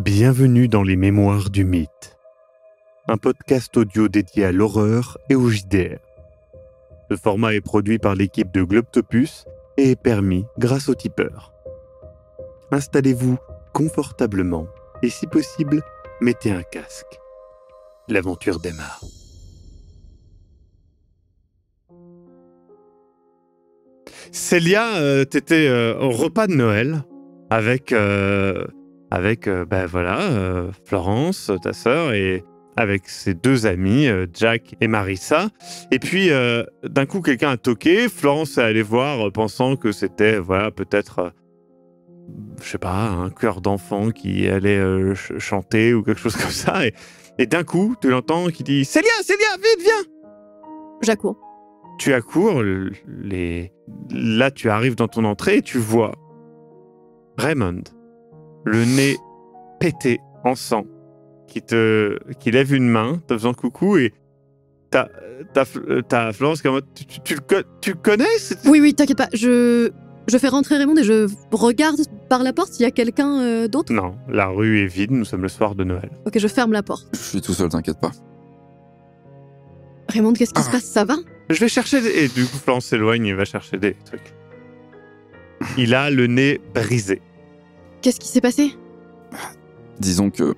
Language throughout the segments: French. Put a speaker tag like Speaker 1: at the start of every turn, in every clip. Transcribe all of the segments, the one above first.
Speaker 1: Bienvenue dans les Mémoires du Mythe, un podcast audio dédié à l'horreur et au JDR. Ce format est produit par l'équipe de Globtopus et est permis grâce au tipeur. Installez-vous confortablement et si possible, mettez un casque. L'aventure démarre. Célia, t'étais au repas de Noël avec Florence, ta sœur, et avec ses deux amis, Jack et Marissa. Et puis, d'un coup, quelqu'un a toqué. Florence est allée voir, pensant que c'était, peut-être, un chœur d'enfant qui allait chanter ou quelque chose comme ça. Et d'un coup, tu l'entends qui dit « Célia, vite, viens !»
Speaker 2: J'accours.
Speaker 1: Tu accours, là, tu arrives dans ton entrée et tu vois Raymond, le nez pété en sang, qui lève une main, te faisant coucou, et t'as Florence qui est en mode, tu le connais?
Speaker 2: Oui, t'inquiète pas, je fais rentrer Raymond et je regarde par la porte s'il y a quelqu'un d'autre.
Speaker 1: Non, la rue est vide, nous sommes le soir de Noël.
Speaker 2: Ok, je ferme la porte.
Speaker 3: Je suis tout seul, t'inquiète pas.
Speaker 2: Raymond, qu'est-ce qui se passe? Ça va?
Speaker 1: Je vais chercher Et du coup, Florence s'éloigne et va chercher des trucs. Il a le nez brisé.
Speaker 2: Qu'est-ce qui s'est passé?
Speaker 3: Disons que...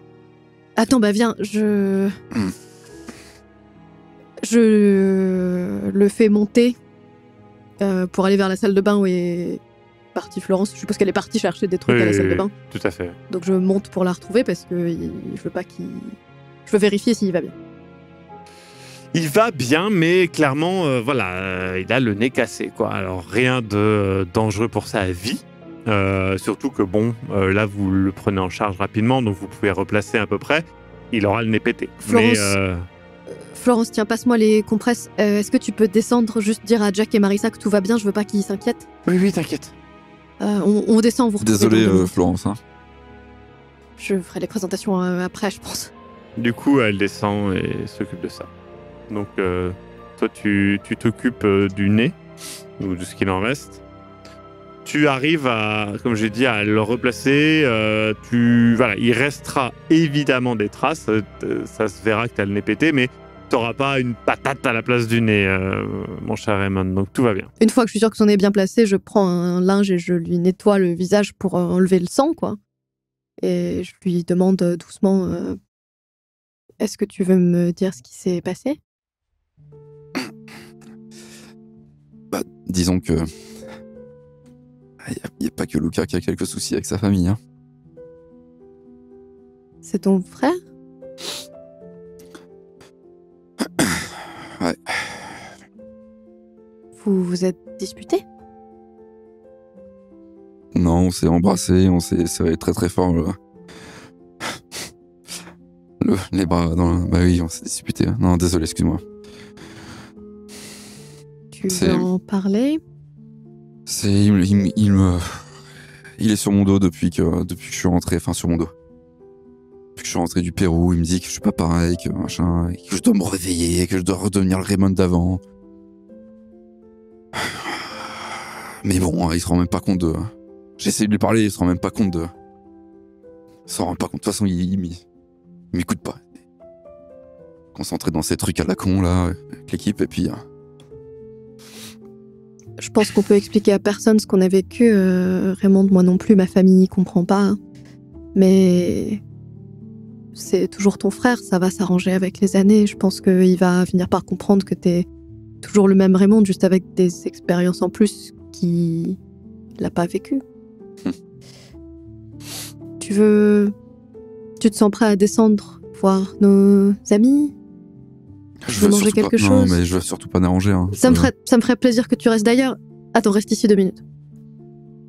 Speaker 2: Attends, viens, je le fais monter pour aller vers la salle de bain où est partie Florence. Je suppose qu'elle est partie chercher des trucs à la salle de bain.
Speaker 1: Tout à fait.
Speaker 2: Donc je monte pour la retrouver parce que je veux vérifier s'il va bien.
Speaker 1: Il va bien, mais clairement, il a le nez cassé, quoi. Alors, rien de dangereux pour sa vie. Surtout que, là, vous le prenez en charge rapidement, donc vous pouvez replacer à peu près. Il aura le nez pété.
Speaker 2: Florence, tiens, passe-moi les compresses. Est-ce que tu peux descendre, juste dire à Jack et Marissa que tout va bien? Je veux pas qu'ils s'inquiètent.
Speaker 1: Oui, t'inquiète.
Speaker 2: On descend, vous retrouvez.
Speaker 3: Désolé, Florence. Hein.
Speaker 2: Je ferai les présentations après, je pense.
Speaker 1: Du coup, elle descend et s'occupe de ça. Donc, toi, tu t'occupes du nez, ou de ce qu'il en reste. Tu arrives comme j'ai dit, à le replacer. Il restera évidemment des traces. Ça se verra que tu as le nez pété, mais tu n'auras pas une patate à la place du nez, mon cher Raymond. Donc, tout va bien.
Speaker 2: Une fois que je suis sûre que son nez est bien placé, je prends un linge et je lui nettoie le visage pour enlever le sang, quoi. Et je lui demande doucement est-ce que tu veux me dire ce qui s'est passé?
Speaker 3: Disons que... Il n'y a pas que Luca qui a quelques soucis avec sa famille. Hein.
Speaker 2: C'est ton frère?
Speaker 3: Ouais.
Speaker 2: Vous vous êtes disputés?
Speaker 3: Non, on s'est embrassés, on s'est serré très très fort. Les bras dans Bah oui, on s'est disputés. Non, désolé, excuse-moi.
Speaker 2: Tu veux en parler?
Speaker 3: Il est sur mon dos depuis que je suis rentré, sur mon dos. Depuis que je suis rentré du Pérou, il me dit que je suis pas pareil, que machin, que je dois me réveiller, que je dois redevenir le Raymond d'avant. Mais bon, il se rend même pas compte de... J'essaie de lui parler, il se rend même pas compte de... Il s'en rend pas compte, de toute façon, il m'écoute pas. Concentré dans ces trucs à la con, là, avec l'équipe, et puis...
Speaker 2: Je pense qu'on peut expliquer à personne ce qu'on a vécu. Raymond, moi non plus, ma famille comprend pas. Mais c'est toujours ton frère, ça va s'arranger avec les années. Je pense qu'il va finir par comprendre que t'es toujours le même Raymond, juste avec des expériences en plus qu'il n'a pas vécues. Tu te sens prêt à descendre voir nos amis? Je veux manger quelque chose.
Speaker 3: Non, mais je veux surtout pas déranger. Hein.
Speaker 2: Ça me ferait plaisir que tu restes d'ailleurs. Attends, reste ici 2 minutes.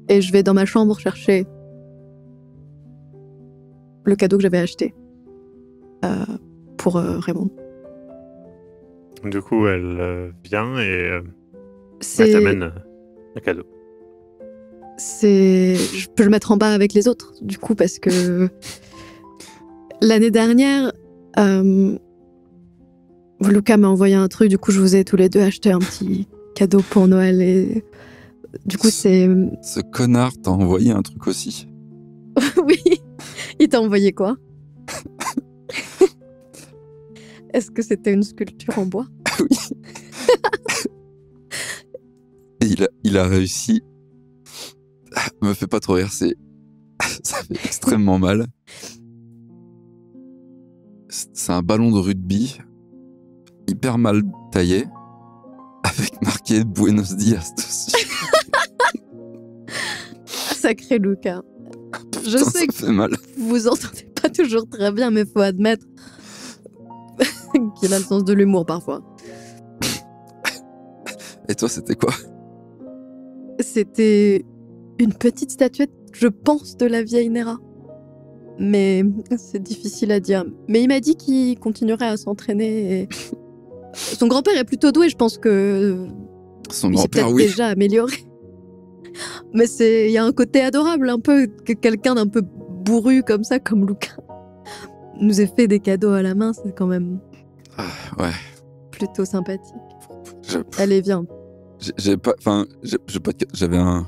Speaker 2: Et je vais dans ma chambre chercher le cadeau que j'avais acheté pour Raymond.
Speaker 1: Du coup, elle vient et elle t'amène un cadeau.
Speaker 2: Je peux le mettre en bas avec les autres, du coup, parce que l'année dernière... Luca m'a envoyé un truc, du coup je vous ai tous les deux acheté un petit cadeau pour Noël et du coup c'est...
Speaker 3: Ce connard t'a envoyé un truc aussi.
Speaker 2: Oui, Il t'a envoyé quoi? Est-ce que c'était une sculpture en bois?
Speaker 3: Oui. Et il a réussi. Me fait pas trop rire, ça fait extrêmement mal. C'est un ballon de rugby hyper mal taillé avec marqué Buenos Dias dessus.
Speaker 2: Sacré Lucas. Je
Speaker 3: Putain,
Speaker 2: sais
Speaker 3: ça
Speaker 2: que
Speaker 3: fait mal.
Speaker 2: vous vous entendez pas toujours très bien, mais faut admettre qu'il a le sens de l'humour parfois.
Speaker 3: Et toi, c'était quoi?
Speaker 2: C'était une petite statuette, je pense, de la vieille Nera. Mais c'est difficile à dire. Mais il m'a dit qu'il continuerait à s'entraîner. Et... Son grand-père est plutôt doué, je pense que
Speaker 3: Son
Speaker 2: il s'est
Speaker 3: grand-père,
Speaker 2: peut-être
Speaker 3: oui.
Speaker 2: déjà amélioré. Mais il y a un côté adorable, un peu, que quelqu'un d'un peu bourru comme ça, comme Lucas, nous ait fait des cadeaux à la main, c'est quand même
Speaker 3: Ah, ouais.
Speaker 2: plutôt sympathique.
Speaker 3: Je-
Speaker 2: Allez, viens.
Speaker 3: J'ai pas. Enfin, j'ai pas de. J'avais un.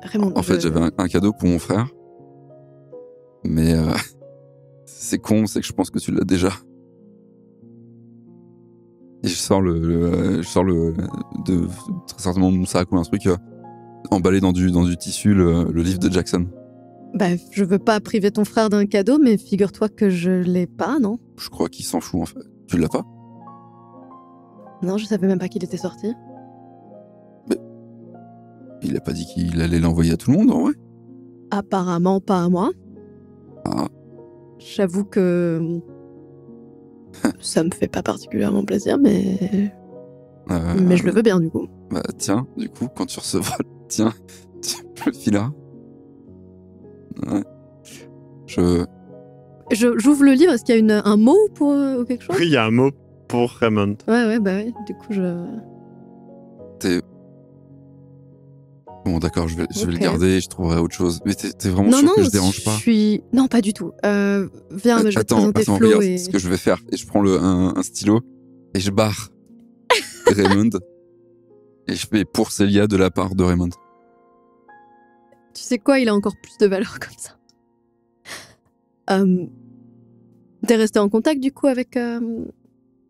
Speaker 2: Raymond,
Speaker 3: En fait, j'avais un cadeau pour mon frère. Mais c'est con, c'est que je pense que tu l'as déjà. Et je sors très certainement de mon sac ou un truc emballé dans du tissu, le livre de Jackson.
Speaker 2: Bah, je veux pas priver ton frère d'un cadeau, mais figure-toi que je l'ai pas, non?
Speaker 3: Je crois qu'il s'en fout en fait. Tu l'as pas?
Speaker 2: Non, je savais même pas qu'il était sorti.
Speaker 3: Il a pas dit qu'il allait l'envoyer à tout le monde en vrai?
Speaker 2: Apparemment pas à moi.
Speaker 3: Ah,
Speaker 2: J'avoue que ça me fait pas particulièrement plaisir, mais je le veux bien du coup.
Speaker 3: bah tiens, du coup, quand tu recevras, tiens, tu me le fileras. Ouais.
Speaker 2: J'ouvre le livre, est-ce qu'il y a un mot pour ou quelque chose?
Speaker 1: Oui, il y a un mot pour Raymond.
Speaker 2: Ouais, bah ouais, du coup
Speaker 3: T'es... Bon d'accord, je vais le
Speaker 2: Ok.
Speaker 3: garder et je trouverai autre chose. Mais t'es vraiment
Speaker 2: Non,
Speaker 3: sûr
Speaker 2: non,
Speaker 3: que je dérange pas?
Speaker 2: Non, pas du tout. Viens, je vais te
Speaker 3: Attends,
Speaker 2: présenter Flo
Speaker 3: regarde
Speaker 2: et...
Speaker 3: ce que je vais faire. Et je prends un stylo et je barre Raymond. Et je fais pour Célia de la part de Raymond.
Speaker 2: Tu sais quoi, il a encore plus de valeur comme ça. T'es resté en contact du coup avec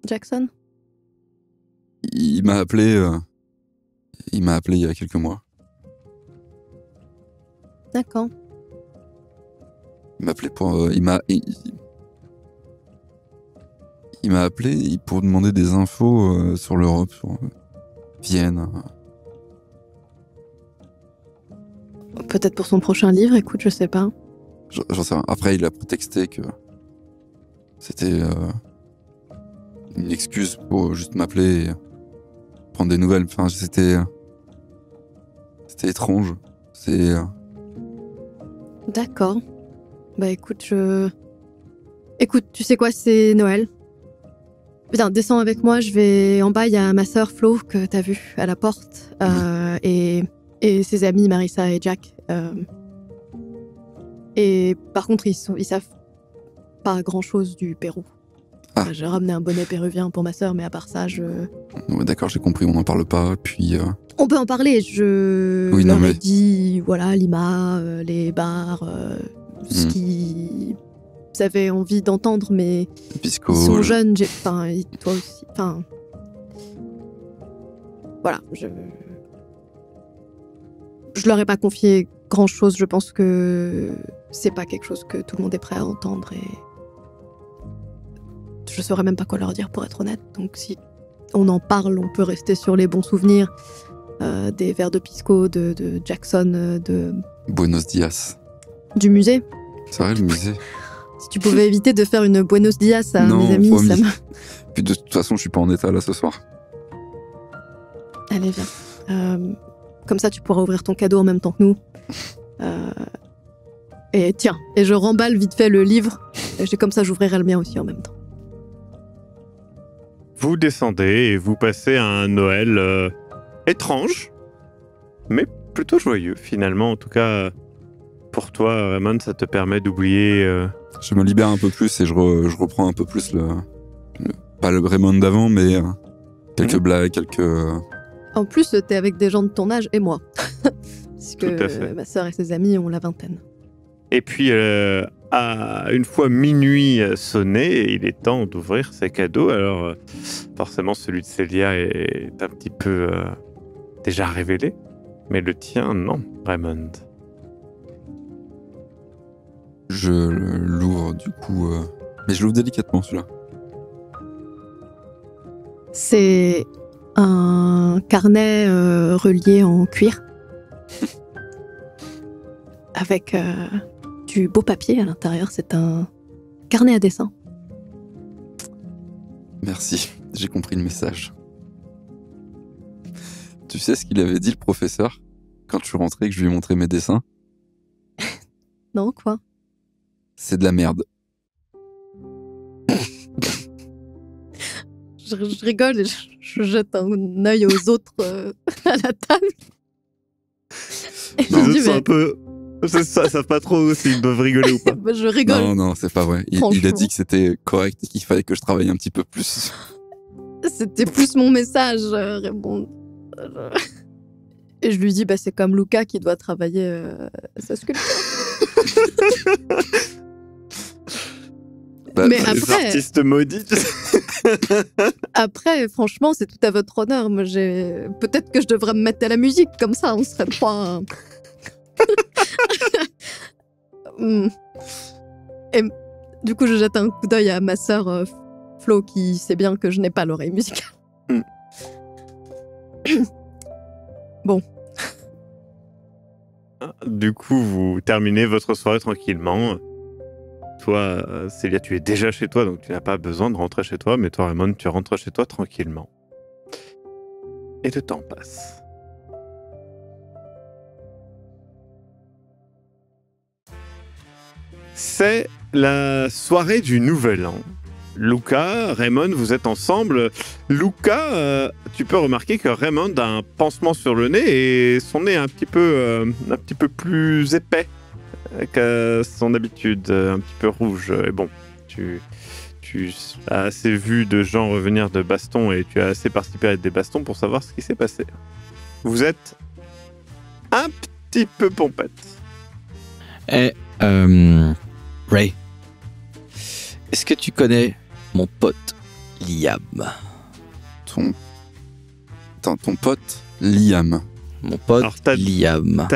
Speaker 2: Jackson?
Speaker 3: Il m'a appelé il y a quelques mois.
Speaker 2: D'accord.
Speaker 3: Il m'a appelé pour il m'a appelé pour demander des infos sur l'Europe, sur Vienne.
Speaker 2: Peut-être pour son prochain livre, écoute, je sais pas.
Speaker 3: J'en sais rien. Après, il a prétexté que c'était une excuse pour juste m'appeler et prendre des nouvelles. Enfin, c'était étrange. C'est
Speaker 2: D'accord. Bah écoute, Écoute, tu sais quoi, c'est Noël. Putain, descends avec moi, je vais... En bas, il y a ma sœur Flo, que t'as vue à la porte, et ses amis Marissa et Jack. Et par contre, ils savent pas grand-chose du Pérou.
Speaker 3: Ah.
Speaker 2: Enfin, j'ai ramené un bonnet péruvien pour ma sœur, mais à part ça,
Speaker 3: ouais, d'accord, j'ai compris, on n'en parle pas. Puis
Speaker 2: On peut en parler,
Speaker 3: Oui, non,
Speaker 2: leur ai
Speaker 3: mais-
Speaker 2: dit, voilà, Lima, les bars, ce qu'ils avaient envie d'entendre, mais
Speaker 3: Pisco.
Speaker 2: ils sont jeunes, enfin, toi aussi, enfin... Voilà, je leur ai pas confié grand-chose, je pense que c'est pas quelque chose que tout le monde est prêt à entendre, et je saurais même pas quoi leur dire, pour être honnête, donc si on en parle, on peut rester sur les bons souvenirs, des verres de pisco, de Jackson,
Speaker 3: Buenos Dias.
Speaker 2: du musée.
Speaker 3: C'est vrai, le musée.
Speaker 2: Si tu pouvais éviter de faire une Buenos Dias à
Speaker 3: Non,
Speaker 2: mes amis,
Speaker 3: promis.
Speaker 2: ça me...
Speaker 3: Puis de toute façon, je suis pas en état là ce soir.
Speaker 2: Allez, viens. Comme ça, tu pourras ouvrir ton cadeau en même temps que nous. Et tiens, et je remballe vite fait le livre. Et comme ça, j'ouvrirai le mien aussi en même temps.
Speaker 1: Vous descendez et vous passez un Noël étrange, mais plutôt joyeux finalement. En tout cas, pour toi, Raymond, ça te permet d'oublier...
Speaker 3: Je me libère un peu plus et je reprends un peu plus pas le Raymond d'avant, mais quelques blagues, quelques...
Speaker 2: En plus, t'es avec des gens de ton âge et moi. Puisque
Speaker 1: Tout à fait.
Speaker 2: ma sœur et ses amis ont la vingtaine.
Speaker 1: Et puis, une fois minuit sonné, il est temps d'ouvrir ses cadeaux. Alors, forcément, celui de Célia est un petit peu déjà révélé. Mais le tien, non, Raymond.
Speaker 3: Je l'ouvre du coup, mais je l'ouvre délicatement celui-là.
Speaker 2: C'est un carnet relié en cuir avec du beau papier à l'intérieur. C'est un carnet à dessin.
Speaker 3: Merci, j'ai compris le message. Tu sais ce qu'il avait dit le professeur quand je suis rentré et que je lui ai montré mes dessins?
Speaker 2: Non, quoi?
Speaker 3: C'est de la merde.
Speaker 2: Je rigole et je jette un œil aux autres à la table. Et
Speaker 1: Les autres
Speaker 2: je dis,
Speaker 1: sont un peu... Ils savent pas trop s'ils doivent rigoler ou pas.
Speaker 2: bah, je rigole.
Speaker 3: Non, c'est pas vrai. Il a dit que c'était correct et qu'il fallait que je travaille un petit peu plus.
Speaker 2: C'était plus mon message, Raymond. Et je lui dis, c'est comme Luca qui doit travailler sa sculpture. Mais
Speaker 1: Les
Speaker 2: après,
Speaker 1: artistes maudits.
Speaker 2: après, franchement, c'est tout à votre honneur. Moi, peut-être que je devrais me mettre à la musique, comme ça, on serait pas... Et du coup, je jette un coup d'œil à ma sœur Flo, qui sait bien que je n'ai pas l'oreille musicale. Bon.
Speaker 1: Du coup, vous terminez votre soirée tranquillement. Toi, Célia, tu es déjà chez toi, donc tu n'as pas besoin de rentrer chez toi. Mais toi, Raymond, tu rentres chez toi tranquillement. Et le temps passe. C'est la soirée du Nouvel An. Luca, Raymond, vous êtes ensemble. Luca, tu peux remarquer que Raymond a un pansement sur le nez et son nez est un petit peu plus épais qu'à son habitude, un petit peu rouge. Et bon, tu as assez vu de gens revenir de baston et tu as assez participé à des bastons pour savoir ce qui s'est passé. Vous êtes un petit peu pompette.
Speaker 4: Ray, est-ce que tu connais mon pote Liam?
Speaker 3: Ton pote Liam.
Speaker 4: Mon pote
Speaker 1: Alors,
Speaker 4: Liam.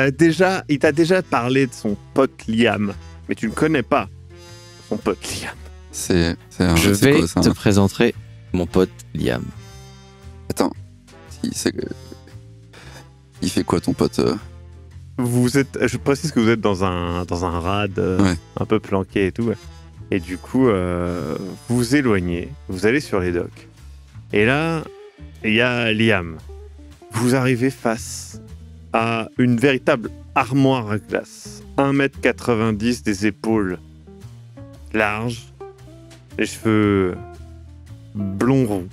Speaker 1: Il t'a déjà parlé de son pote Liam, mais tu ne connais pas son pote Liam.
Speaker 4: Je vais te présenter mon pote Liam.
Speaker 3: Attends, il fait quoi ton pote?
Speaker 1: Je précise que vous êtes dans un rad un peu planqué et tout. Ouais. Et du coup, vous vous éloignez, vous allez sur les docks. Et là, il y a Liam. Vous arrivez face à une véritable armoire à glace. 1m90 des épaules larges, les cheveux blond roux,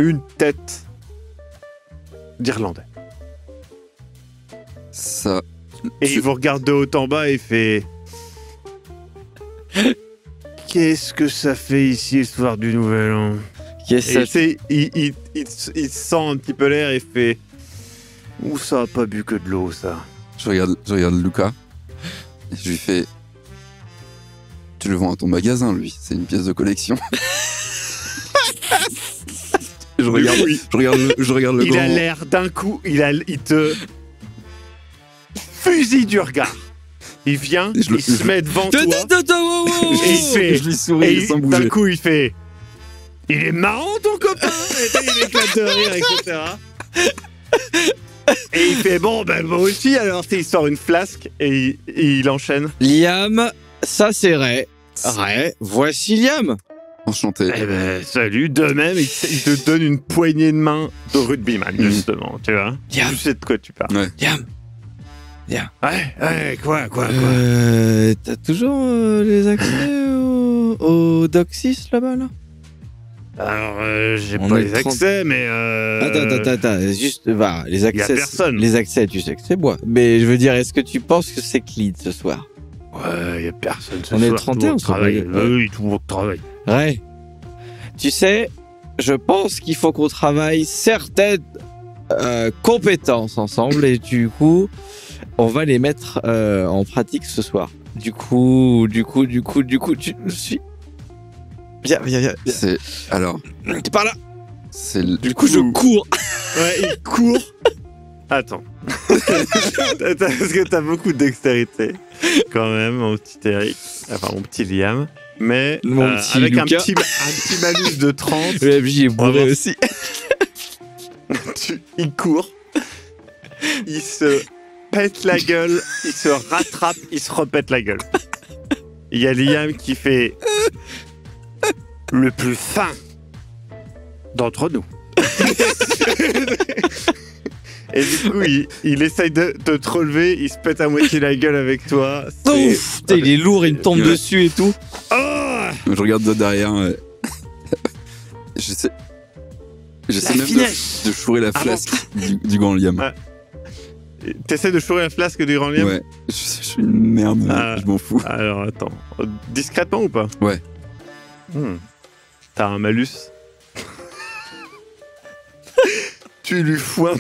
Speaker 1: une tête d'Irlandais.
Speaker 3: Ça.
Speaker 1: Et il vous regarde de haut en bas et il fait... Qu'est-ce que ça fait ici le soir du Nouvel An? Il sent un petit peu l'air et fait... Ouh, ça a pas bu que de l'eau, ça.
Speaker 3: Je regarde Luca et je lui fais... Tu le vends à ton magasin, lui. C'est une pièce de collection. Je regarde le
Speaker 1: Il
Speaker 3: grand.
Speaker 1: a l'air d'un coup... Il te... fusille du regard. Il vient, il se met devant toi. Et il fait...
Speaker 3: Je lui souris sans bouger.
Speaker 1: D'un coup, il fait... Il est marrant, ton copain. Et il éclate de rire, etc. Et il fait, bon, moi aussi. Alors, il sort une flasque et il enchaîne.
Speaker 4: Liam, ça c'est Ray. Ray, voici Liam.
Speaker 3: Enchanté.
Speaker 1: Eh ben, salut, de même, il te donne une poignée de main de rugbyman, justement, tu vois.
Speaker 4: Liam.
Speaker 1: Tu sais de quoi tu parles.
Speaker 3: Ouais.
Speaker 4: Liam.
Speaker 1: Ouais, quoi.
Speaker 4: T'as toujours les accès au Doc 6 là-bas, là?
Speaker 1: Alors, j'ai
Speaker 4: On
Speaker 1: pas
Speaker 4: est
Speaker 1: les
Speaker 4: 30.
Speaker 1: accès, mais...
Speaker 4: Attends, juste, les accès.
Speaker 1: Y a personne.
Speaker 4: Les accès, tu sais que c'est moi. Mais je veux dire, est-ce que tu penses que c'est clean ce soir?
Speaker 1: Ouais, y a personne ce
Speaker 4: On
Speaker 1: soir.
Speaker 4: est 31,
Speaker 1: on travaille.
Speaker 4: ça va.
Speaker 1: Oui, tout le monde travaille.
Speaker 4: Ouais. Tu sais, je pense qu'il faut qu'on travaille certaines compétences ensemble et du coup, on va les mettre en pratique ce soir. Du coup, tu suis. Viens.
Speaker 3: C'est. Alors,
Speaker 4: T'es par là.
Speaker 3: c'est.
Speaker 4: Du coup, je cours.
Speaker 1: Ouais, il court. Attends. Parce que t'as beaucoup de dextérité, quand même, mon petit Eric. Enfin, mon petit Liam. Mais
Speaker 4: Mon petit
Speaker 1: avec un
Speaker 4: Lucas.
Speaker 1: petit malus de 30,
Speaker 4: Le FJ est bourré
Speaker 1: Bravo.
Speaker 4: aussi.
Speaker 1: il court. Il se pète la gueule. Il se rattrape. Il se repète la gueule. Il y a Liam qui fait le plus fin d'entre nous. Et du coup, il essaye de te relever, il se pète à moitié la gueule avec toi.
Speaker 4: Ouf, putain, il est lourd, il me tombe
Speaker 3: Ouais.
Speaker 4: dessus et tout.
Speaker 1: Oh,
Speaker 3: Je regarde de derrière. J'essaie
Speaker 1: La
Speaker 3: même
Speaker 1: finesse.
Speaker 3: de chourer la flasque du grand Liam.
Speaker 1: Ouais. T'essaies de chourer la flasque du grand Liam.
Speaker 3: Ouais, je suis une merde,
Speaker 1: Ah.
Speaker 3: je m'en fous.
Speaker 1: Alors attends, discrètement ou pas?
Speaker 3: Ouais.
Speaker 1: T'as un malus. Tu lui fous un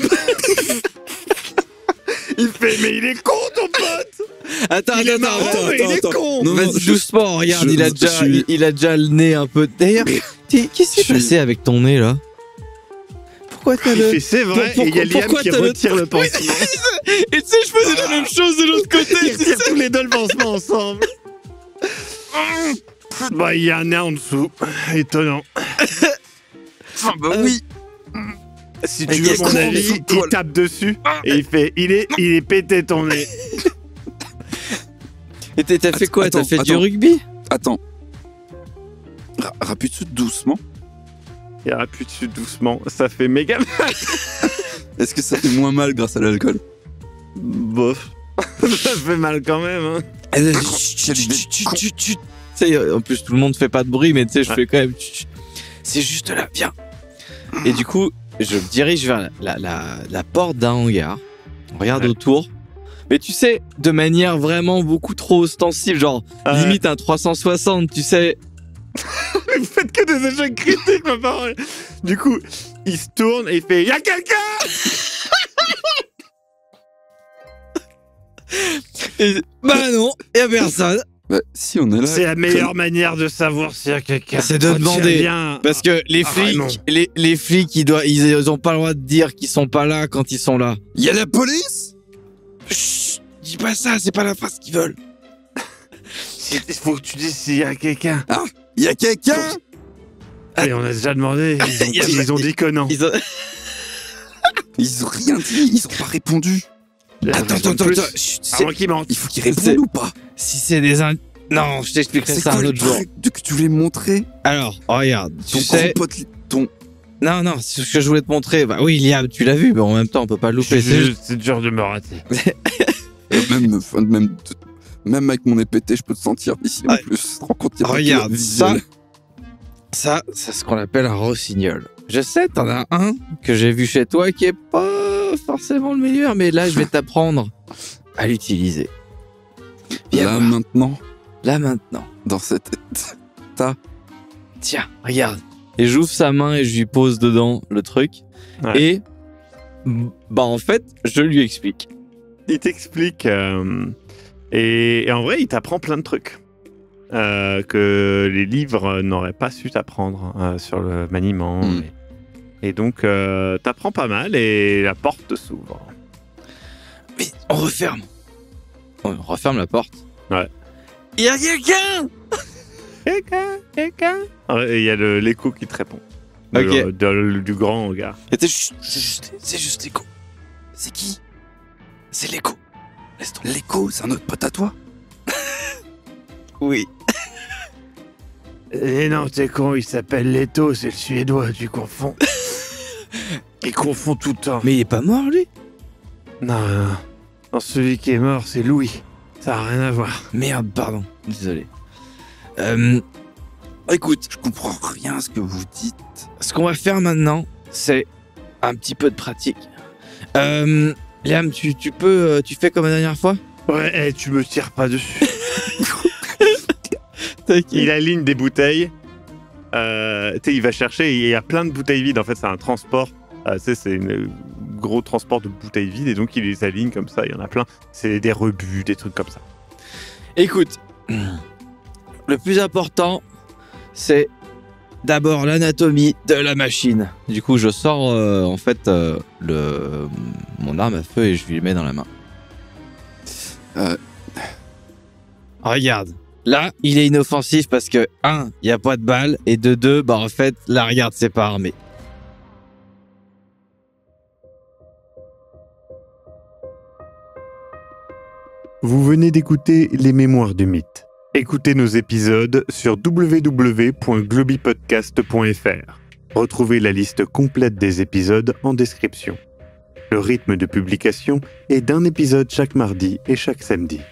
Speaker 1: Il fait mais il est con ton pote.
Speaker 4: Attends,
Speaker 1: Il est marrant, mais il est con.
Speaker 3: Non, non,
Speaker 4: Vas-y, doucement, regarde,
Speaker 3: je-
Speaker 4: il a
Speaker 3: je
Speaker 4: déjà,
Speaker 3: suis-
Speaker 4: il a déjà le nez un peu. D'ailleurs, qu'est-ce qui s'est
Speaker 3: Je suis-
Speaker 4: passé avec ton nez là? Pourquoi t'as
Speaker 1: Il
Speaker 4: le.
Speaker 1: fait c'est vrai et il y a Liam
Speaker 4: pourquoi
Speaker 1: qui
Speaker 4: t'as le-
Speaker 1: retire le pansement.
Speaker 4: Et tu sais, je faisais la même chose de l'autre côté.
Speaker 1: Ils retirent tous les deux le pansement ensemble. Bah, il y a un nez en dessous. Étonnant.
Speaker 3: Bah oui.
Speaker 1: Si
Speaker 3: Mais
Speaker 1: tu veux
Speaker 3: qu'est-ce
Speaker 1: mon
Speaker 3: qu'on
Speaker 1: avis,
Speaker 3: fait,
Speaker 1: il
Speaker 3: toi,
Speaker 1: tape dessus et il fait il est pété ton nez.
Speaker 4: Et t'as fait quoi? T'as
Speaker 3: Attends,
Speaker 4: fait du
Speaker 3: attends.
Speaker 4: rugby?
Speaker 3: Attends. Rappuie dessus doucement.
Speaker 1: Il appuie dessus doucement. Ça fait méga mal.
Speaker 3: Est-ce que ça fait moins mal grâce à l'alcool?
Speaker 1: Bof. Ça fait mal quand même. Hein.
Speaker 4: Tu sais, en plus, tout le monde fait pas de bruit, mais tu sais, je fais quand même. C'est juste là, viens. Et du coup, je me dirige vers la porte d'un hangar. On regarde
Speaker 1: Ouais.
Speaker 4: autour. Mais tu sais, de manière vraiment beaucoup trop ostensive, genre limite un 360, tu sais.
Speaker 1: Mais vous faites que des échecs critiques, ma parole. Du coup, il se tourne et il fait y'a quelqu'un.
Speaker 4: Et, bah non, y'a personne.
Speaker 3: Bah, si on est là.
Speaker 1: C'est la meilleure manière de savoir s'il y a quelqu'un.
Speaker 4: C'est de
Speaker 1: Quand
Speaker 4: demander.
Speaker 1: il vient-
Speaker 4: Parce que les
Speaker 1: Ah,
Speaker 4: flics,
Speaker 1: vraiment.
Speaker 4: les flics, ils ont pas le droit de dire qu'ils sont pas là quand ils sont là.
Speaker 3: Il y a la police.
Speaker 4: Chut, dis pas ça, c'est pas la phrase qu'ils veulent.
Speaker 1: Il faut que tu dises s'il y a quelqu'un.
Speaker 3: Il y a quelqu'un.
Speaker 1: Et on a déjà demandé. Ils ont dit que non.
Speaker 4: Ils ont-
Speaker 3: Ils ont rien dit. Ils ont pas répondu. Attends. Chut,
Speaker 1: À moins qu'ils mentent.
Speaker 3: il faut qu'ils
Speaker 4: C'est-
Speaker 3: répondent ou pas?
Speaker 4: Si c'est des non, je t'expliquerai
Speaker 3: C'est
Speaker 4: ça
Speaker 3: quoi
Speaker 4: un
Speaker 3: le
Speaker 4: autre jour.
Speaker 3: truc que tu voulais montrer?
Speaker 4: Alors, regarde, tu
Speaker 3: Ton
Speaker 4: sais.
Speaker 3: gros pote, ton.
Speaker 4: Non, c'est ce que je voulais te montrer. Bah oui, Liam, tu l'as vu, mais en même temps, on peut pas le louper. C'est juste-
Speaker 1: C'est dur de me rater.
Speaker 3: Même avec mon épété, je peux te sentir d'ici en
Speaker 4: Ouais.
Speaker 3: plus. Tu te rends compte, il y a pas que
Speaker 4: Regarde,
Speaker 3: le visuel.
Speaker 4: ça, c'est ce qu'on appelle un rossignol. Je sais, t'en as un que j'ai vu chez toi qui est pas forcément le meilleur, mais là, je vais t'apprendre à l'utiliser. Viens
Speaker 3: Là,
Speaker 4: voir.
Speaker 3: maintenant,
Speaker 4: Maintenant.
Speaker 3: dans cette.
Speaker 4: Tiens, regarde. Et j'ouvre sa main et je lui pose dedans le truc.
Speaker 1: Ouais.
Speaker 4: Et bah en fait, je lui explique.
Speaker 1: Il t'explique. Et en vrai, il t'apprend plein de trucs. Que les livres n'auraient pas su t'apprendre sur le maniement.
Speaker 3: Mm.
Speaker 1: Et donc, t'apprends pas mal et la porte s'ouvre.
Speaker 4: Mais on referme. On referme la porte.
Speaker 1: Ouais.
Speaker 4: Il y a quelqu'un.
Speaker 1: Quelqu'un. Et il y a l'écho qui te répond.
Speaker 4: Ok.
Speaker 1: Du grand gars.
Speaker 4: Et t'es chut, c'est juste l'écho.
Speaker 3: C'est qui?
Speaker 4: C'est l'écho. Laisse tomber.
Speaker 3: L'écho, c'est un autre pote à toi?
Speaker 4: Oui.
Speaker 1: Eh non, t'es con, il s'appelle Leto, c'est le suédois, tu confonds. Il confond tout le temps.
Speaker 4: Mais il est pas mort lui.
Speaker 1: Non, celui qui est mort, c'est Louis. Ça n'a rien à voir.
Speaker 4: Merde, pardon. Désolé. Écoute,
Speaker 3: Je comprends rien à ce que vous dites.
Speaker 4: ce qu'on va faire maintenant, c'est un petit peu de pratique. Liam, tu peux, tu fais comme la dernière fois.
Speaker 1: Ouais, tu me tires pas dessus. Il aligne des bouteilles. Tu sais, il va chercher, il y a plein de bouteilles vides. En fait, c'est un transport. Tu sais, c'est une gros transport de bouteilles vides et donc il les aligne comme ça, il y en a plein. C'est des rebuts, des trucs comme ça.
Speaker 4: Écoute, le plus important, c'est d'abord l'anatomie de la machine. Du coup, je sors mon arme à feu et je lui mets dans la main. Regarde. Là, il est inoffensif parce que 1, il n'y a pas de balles et de 2, en fait, là, regarde, c'est pas armé.
Speaker 1: Vous venez d'écouter Les Mémoires du Mythe. Écoutez nos épisodes sur www.globipodcast.fr. Retrouvez la liste complète des épisodes en description. Le rythme de publication est d'un épisode chaque mardi et chaque samedi.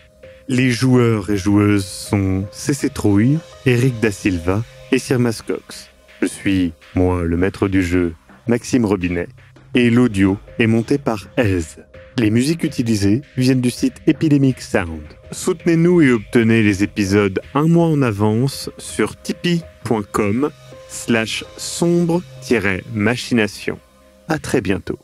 Speaker 1: Les joueurs et joueuses sont CC Trouille, Eric Da Silva et Sir Mascox. Je suis, moi, le maître du jeu, Maxime Robinet, et l'audio est monté par Ez. Les musiques utilisées viennent du site Epidemic Sound. Soutenez-nous et obtenez les épisodes un mois en avance sur tipeee.com/sombre-machination. À très bientôt.